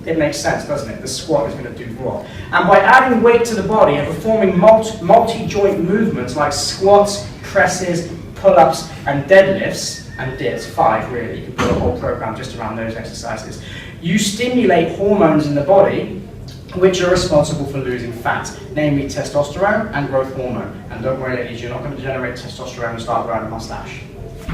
It makes sense, doesn't it? The squat is going to do what? And by adding weight to the body and performing multi-joint movements like squats, presses, pull-ups, and deadlifts, and dips, 5 really, you can build a whole program just around those exercises. You stimulate hormones in the body which are responsible for losing fat, namely testosterone and growth hormone. And don't worry ladies, you're not going to generate testosterone and start growing a mustache.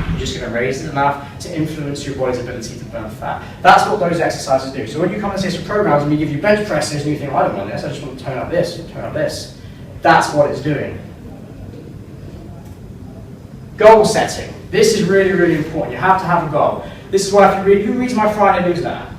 You're just going to raise it enough to influence your body's ability to burn fat. That's what those exercises do. So when you come and say some programs and we give you bench presses and you think, I don't want this, I just want to tone up this, tone up this. That's what it's doing. Goal setting. This is really, really important. You have to have a goal. This is why if you read, who reads my Friday newsletter?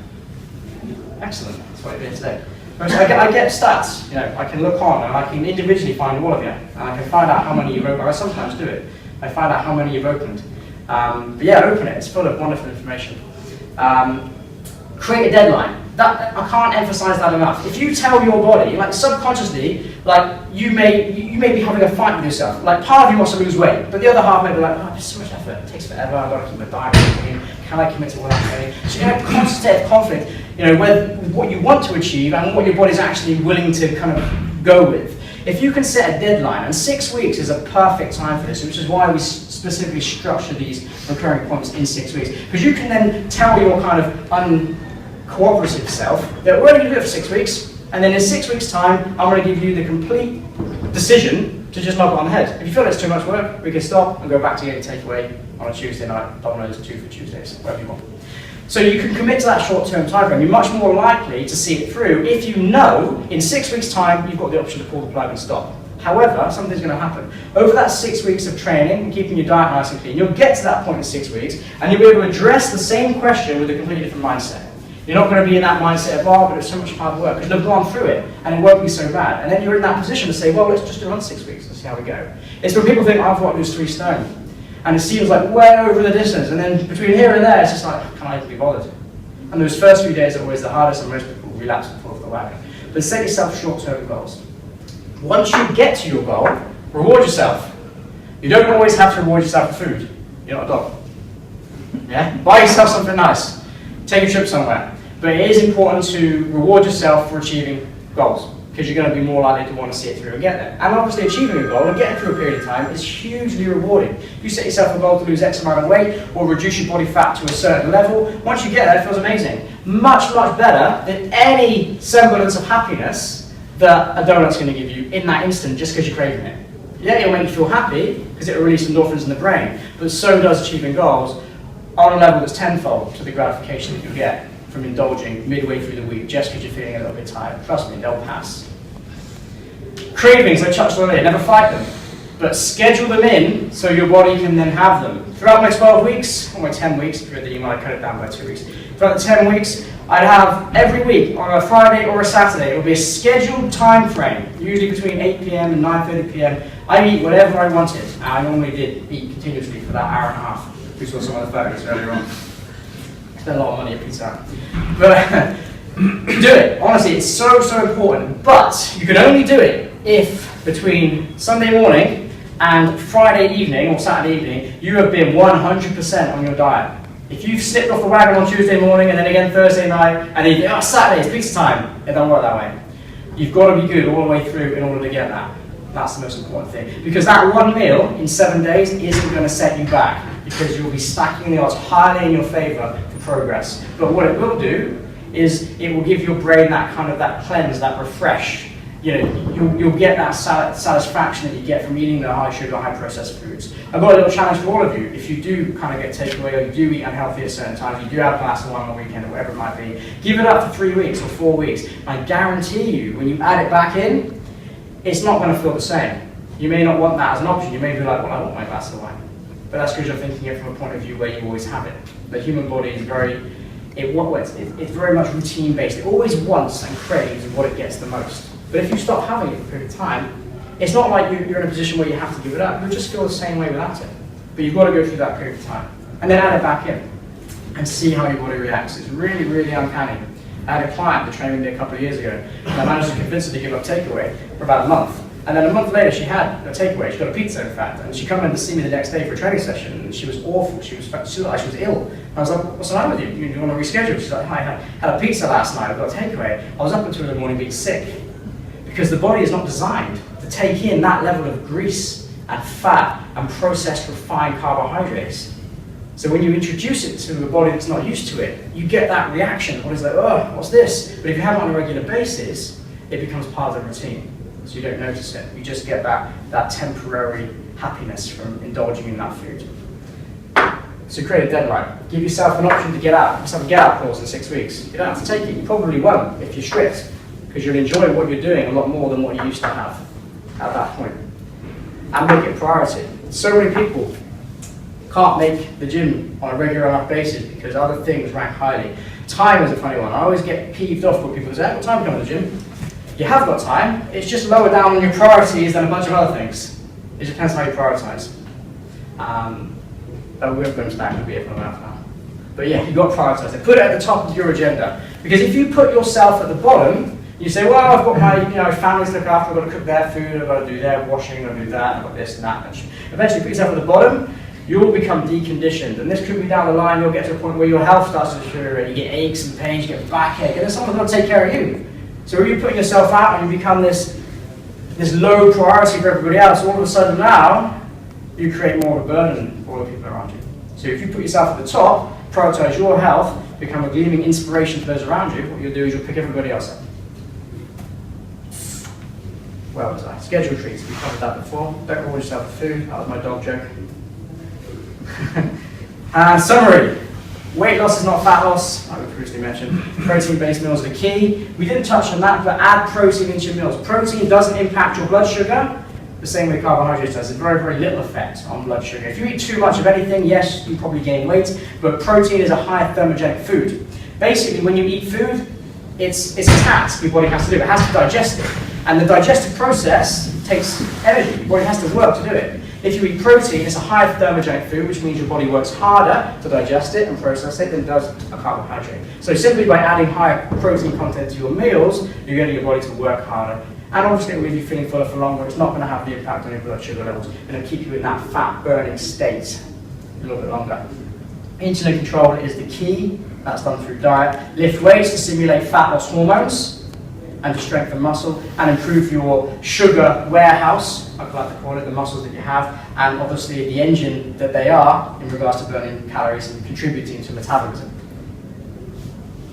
Excellent. That's what you're doing today. I get stats. You know, I can look on and I can individually find all of you, and I can find out how many you've opened. I sometimes do it. I find out how many you've opened. But yeah, open it. It's full of wonderful information. Create a deadline. I can't emphasize that enough. If you tell your body, like subconsciously, like you may be having a fight with yourself. Like part of you wants to lose weight, but the other half may be like, oh, there's so much effort. It takes forever. I've got to keep my diet clean. Can I commit to what I'm doing? So you have a constant state of conflict, you know, with what you want to achieve and what your body's actually willing to kind of go with. If you can set a deadline, and 6 weeks is a perfect time for this, which is why we specifically structure these recurring points in 6 weeks, because you can then tell your kind of uncooperative self that we're going to do it for 6 weeks, and then in 6 weeks' time, I'm going to give you the complete decision to just knock it on the head. If you feel it's too much work, we can stop and go back to getting takeaway on a Tuesday night, Domino's 2 for Tuesdays, whatever you want. So you can commit to that short-term time frame. You're much more likely to see it through if you know in 6 weeks' time you've got the option to pull the plug and stop. However, something's going to happen. Over that 6 weeks of training and keeping your diet nice and clean, you'll get to that point in 6 weeks and you'll be able to address the same question with a completely different mindset. You're not going to be in that mindset of, oh, but it's so much hard work, because you've gone through it and it won't be so bad. And then you're in that position to say, well, let's just do it on 6 weeks and see how we go. It's when people think, oh, I've got to lose 3 stone. And it seems like way over the distance, and then between here and there, it's just like, can I even be bothered? And those first few days are always the hardest, and most people relapse and fall off the wagon. But set yourself short-term goals. Once you get to your goal, reward yourself. You don't always have to reward yourself for food. You're not a dog. Yeah? Buy yourself something nice. Take a trip somewhere. But it is important to reward yourself for achieving goals, because you're going to be more likely to want to see it through and get there. And obviously achieving a goal and getting through a period of time is hugely rewarding. If you set yourself a goal to lose X amount of weight or reduce your body fat to a certain level, once you get there, it feels amazing. Much, much better than any semblance of happiness that a donut's going to give you in that instant just because you're craving it. Yeah, it'll make you feel happy because it'll release endorphins in the brain, but so does achieving goals on a level that's tenfold to the gratification that you get from indulging midway through the week just because you're feeling a little bit tired. Trust me, they'll pass. Cravings, I touched on earlier, never fight them, but schedule them in so your body can then have them. Throughout my 12 weeks, or my 10 weeks, if you read the email, I cut it down by 2 weeks. Throughout the 10 weeks, I'd have every week, on a Friday or a Saturday, it would be a scheduled time frame, usually between 8 p.m. and 9:30 p.m. I eat whatever I wanted, and I normally did eat continuously for that hour and a half. We saw some of the photos earlier on. Spend a lot of money at Pizza Hut. But do it. Honestly, it's so, so important. But you can only do it if between Sunday morning and Friday evening or Saturday evening, you have been 100% on your diet. If you've slipped off the wagon on Tuesday morning and then again Thursday night, and then you think, oh, Saturday, it's pizza time, it doesn't work that way. You've got to be good all the way through in order to get that. That's the most important thing. Because that one meal in 7 days isn't going to set you back, because you'll be stacking the odds highly in your favor for progress. But what it will do is it will give your brain that kind of that cleanse, that refresh. You know, you'll get that satisfaction that you get from eating the high sugar, high processed foods. I've got a little challenge for all of you. If you do kind of get takeaway or you do eat unhealthy at certain times, you do have a glass of wine on the weekend or whatever it might be, give it up for 3 weeks or 4 weeks. I guarantee you, when you add it back in, it's not going to feel the same. You may not want that as an option. You may be like, well, I want my glass of wine. But that's because you're thinking it from a point of view where you always have it. The human body is it's very much routine based. It always wants and craves what it gets the most. But if you stop having it for a period of time, it's not like you're in a position where you have to give it up. You'll just feel the same way without it. But you've got to go through that period of time. And then add it back in and see how your body reacts. It's really, really uncanny. I had a client that trained with me a couple of years ago, and I managed to convince her to give up takeaway for about a month. And then a month later, she had a takeaway. She got a pizza, in fact. And she came in to see me the next day for a training session, and she was awful. She looked like she was ill. And I was like, what's the matter with you? You want to reschedule? She's like, hi, I had a pizza last night. I got a takeaway. I was up until the morning being sick. Because the body is not designed to take in that level of grease and fat and processed refined carbohydrates. So when you introduce it to a body that's not used to it, you get that reaction. The body's like, oh, what's this? But if you have it on a regular basis, it becomes part of the routine. So you don't notice it. You just get that temporary happiness from indulging in that food. So create a deadline. Give yourself an option to get out. Just have a get-out clause in 6 weeks. You don't have to take it. You probably won't if you're strict, because you'll enjoy what you're doing a lot more than what you used to have at that point. And make it a priority. So many people can't make the gym on a regular enough basis because other things rank highly. Time is a funny one. I always get peeved off when people say, "What time do you come to the gym?" You have got time, it's just lower down on your priorities than a bunch of other things. It just depends how you prioritize. But we're going to back to be here for a while now. But yeah, you've got to prioritize it. Put it at the top of your agenda. Because if you put yourself at the bottom, you say, well, I've got my family to look after, I've got to cook their food, I've got to do their washing, I've got to do that, I've got this and that. Eventually put yourself at the bottom, you'll become deconditioned. And this could be down the line, you'll get to a point where your health starts to deteriorate, you get aches and pains, you get backache, and then someone's got to take care of you. So when you're putting yourself out and you become this low priority for everybody else, all of a sudden now, you create more of a burden for all the people around you. So if you put yourself at the top, prioritize your health, become a gleaming inspiration to those around you, what you'll do is you'll pick everybody else up. Well done. Schedule treats, we covered that before. Don't reward yourself with food, that was my dog joke. And summary. Weight loss is not fat loss, like we previously mentioned. Protein-based meals are the key. We didn't touch on that, but add protein into your meals. Protein doesn't impact your blood sugar the same way carbohydrates does. It's very, very little effect on blood sugar. If you eat too much of anything, yes, you probably gain weight, but protein is a high thermogenic food. Basically, when you eat food, it's a task your body has to do. It has to digest it. And the digestive process takes energy. Your body has to work to do it. If you eat protein, it's a high thermogenic food, which means your body works harder to digest it and process it than it does a carbohydrate. So simply by adding higher protein content to your meals, you're getting your body to work harder. And obviously it will leave you feeling fuller for longer. It's not going to have the impact on your blood sugar levels. And it'll keep you in that fat burning state a little bit longer. Insulin control is the key. That's done through diet. Lift weights to stimulate fat loss hormones and to strengthen muscle and improve your sugar warehouse, I'd like to call it, the muscles that you have, and obviously the engine that they are in regards to burning calories and contributing to metabolism.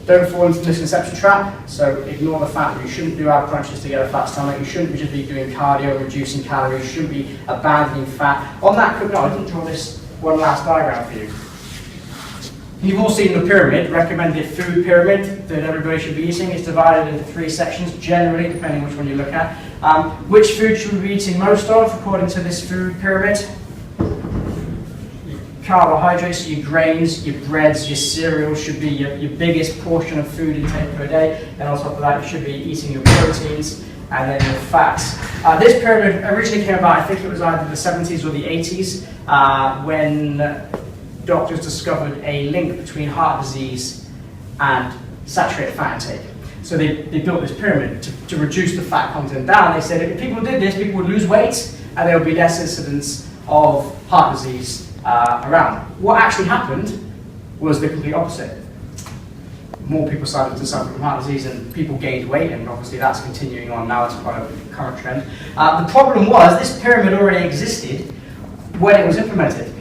Don't fall into the misconception trap, so ignore the fact that you shouldn't do ab crunches to get a fat stomach, you shouldn't just be doing cardio and reducing calories, you shouldn't be abandoning fat. On that quick note, I didn't draw this one last diagram for you. You've all seen the pyramid, recommended food pyramid that everybody should be eating. It's divided into 3 sections, generally, depending which one you look at. Which food should we be eating most of, according to this food pyramid? Your carbohydrates, your grains, your breads, your cereals should be your biggest portion of food intake per day. And on top of that, you should be eating your proteins and then your fats. This pyramid originally came about, I think it was either the 70s or the 80s, when doctors discovered a link between heart disease and saturated fat intake. So they built this pyramid to reduce the fat content down. They said if people did this, people would lose weight and there would be less incidence of heart disease around. What actually happened was the complete opposite. More people started to suffer from heart disease and people gained weight, and obviously that's continuing on now. It's quite a current trend. The problem was this pyramid already existed when it was implemented.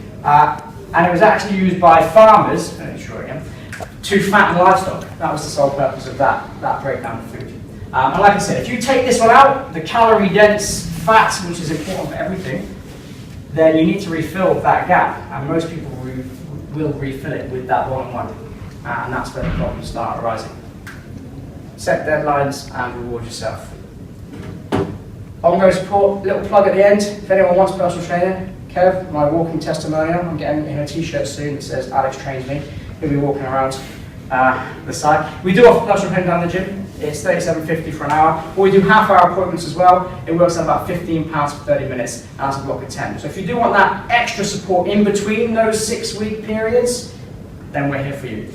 And it was actually used by farmers, to fatten livestock. That was the sole purpose of that breakdown of food. And like I said, if you take this one out, the calorie-dense fat, which is important for everything, then you need to refill that gap. And most people will refill it with that bottom one. And that's where the problems start arising. Set deadlines and reward yourself. Ongoing support, little plug at the end. If anyone wants personal training, Kev, my walking testimonial, I'm getting in a t-shirt soon that says Alex trains me. He'll be walking around the site. We do offer personal training down the gym. It's $37.50 for an hour. Or we do half-hour appointments as well. It works out about £15 for 30 minutes, and that's a block of 10. So if you do want that extra support in between those 6-week periods, then we're here for you.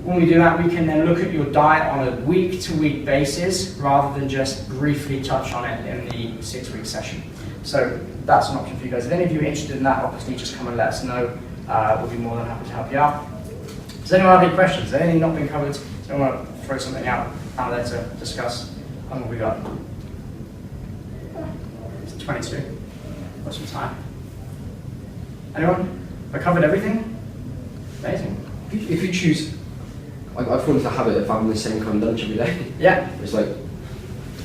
When we do that, we can then look at your diet on a week-to-week basis rather than just briefly touch on it in the 6-week session. So that's an option for you guys. If any of you are interested in that, obviously just come and let us know. We'll be more than happy to help you out. Does anyone have any questions? Has anything not been covered? Does anyone want to throw something out there to discuss? How long have we got? It's 22. Got some time. Anyone? I covered everything? Amazing. If you choose, I've fallen into the habit of having the same kind of lunch every day. Yeah. It's like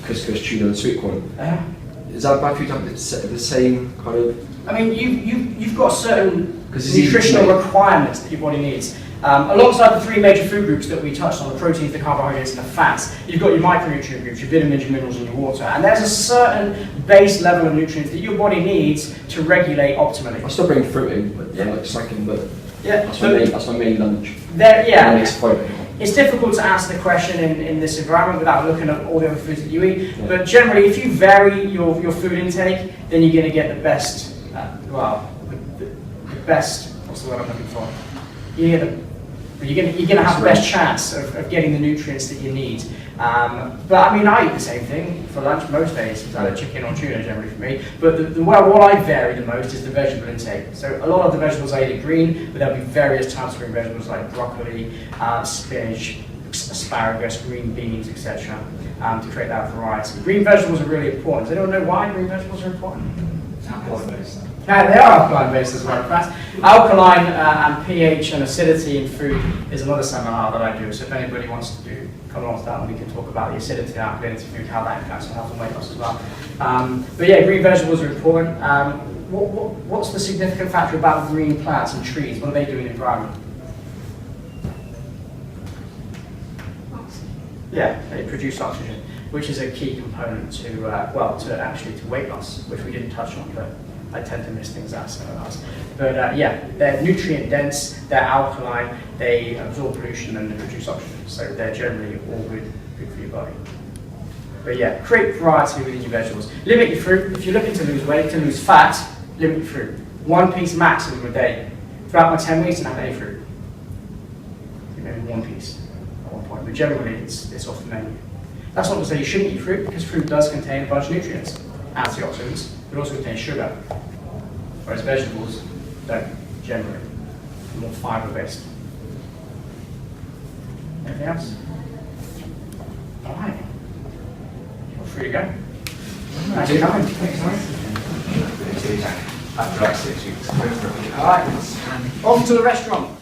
couscous, tuna, and sweet corn. Yeah. Is that bad for you to have the same kind of? I mean, you've got certain Because it's easy to nutritional make. requirements that your body needs. Alongside the 3 major food groups that we touched on, the proteins, the carbohydrates, and the fats, you've got your micronutrient groups, your vitamins, your minerals, and your water. And there's a certain base level of nutrients that your body needs to regulate optimally. I still bring fruit in, but Yeah. like snacking, but Yeah. that's my main lunch. Yeah. And it's fibre. It's difficult to answer the question in this environment without looking at all the other foods that you eat. Yeah. But generally, if you vary your food intake, then you're going to get the best. The best. What's the word I'm looking for? You're going to have the best chance of getting the nutrients that you need. But I mean, I eat the same thing for lunch most days. It's either chicken or tuna generally for me. But what I vary the most is the vegetable intake. So a lot of the vegetables I eat are green, but there'll be various types of green vegetables like broccoli, spinach, asparagus, green beans, etc. To create that variety. Green vegetables are really important. Does anyone know why green vegetables are important? Yeah, they are alkaline based as well. In fact, alkaline and pH and acidity in food is another seminar that I do. So if anybody wants to come along to that, we can talk about the acidity and alkalinity of food, how that impacts on health and weight loss as well. But yeah, green vegetables are important. What's the significant factor about green plants and trees? What do they do in the environment? Yeah, they produce oxygen, which is a key component to weight loss, which we didn't touch on, but I tend to miss things out seminars. But yeah, they're nutrient dense, they're alkaline, they absorb pollution and they produce oxygen. So they're generally all good for your body. But yeah, create variety within your vegetables. Limit your fruit. If you're looking to lose weight, to lose fat, limit your fruit. 1 piece maximum a day. Throughout my 10 weeks, I don't have any fruit. Maybe 1 piece at one point. But generally, it's off the menu. That's not to say you shouldn't eat fruit, because fruit does contain a bunch of nutrients, antioxidants, but also contains sugar. Whereas vegetables don't, generally. They're more fibre-based. Anything else? All right. You're free to go. Thanks for coming. After like 6 weeks. All right. Off to the restaurant.